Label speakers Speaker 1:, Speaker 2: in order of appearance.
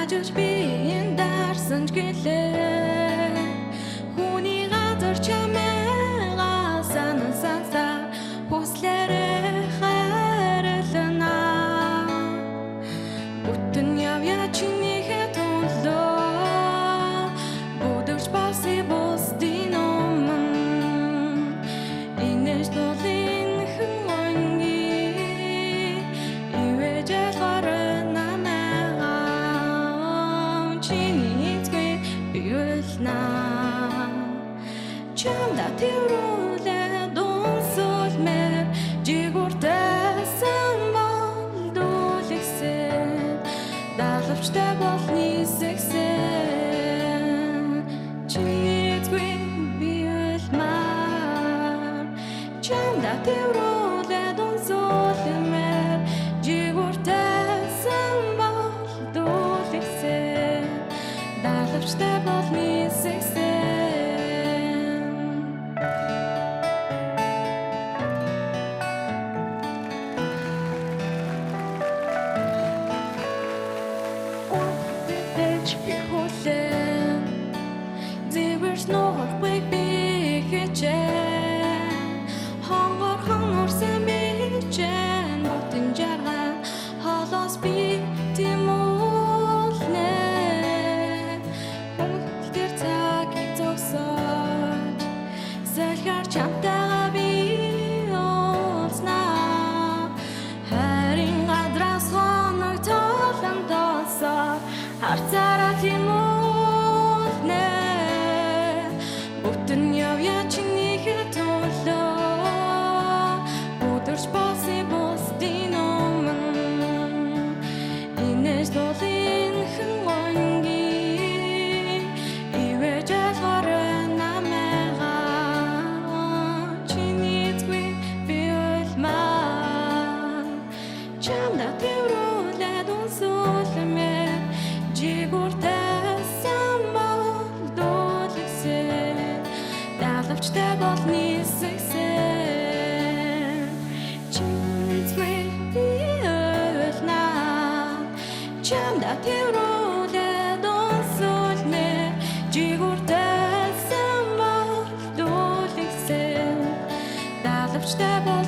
Speaker 1: Хажиж би энэ дарсан ч гэлээ Хүний газар чамайгаа санасаа Хүслээрээ хайрлана Бүтэн явъя чинийхээ төлөө Будагч баси бусдын өмнө Инэж дулын хэн өнгийн Ивэж алгарна Чамда тэрүүлээ дунсуулмээр Жигүүртэйсэн болдуулэгсэн Далавчтай болны сэгсэн Чинийцгүй би үлмаар Чамда тэрүүлээ дунсуулмээр Жигүүртэйсэн болдуулэгсэн Далавчтай болны сэгсэн There's no way big Hangor sen bichen Botin jargan Halas bi timulne Hölter taki toksat Zelgar chamtaga bi olsna Harin adras hanag talan tasar Hartara timulne Бүтэн явъя чинийхээ төлөө Будагч баси бусдын өмнө Инэж дулын хэн өнгийн Ивэж алгарна намайгаа Чинийцгүй би үлмаар Чамда тэрүүлээ дунсуулмээр Жигүүртэйсэн болдуулэгсэн Далавчтай болны сэгсэн Чинийцгүй би үлмаар Чамда тэрүүлээ дунсуулмээр Жигүүртэйсэн болдуулэгсэн Далавчтай болны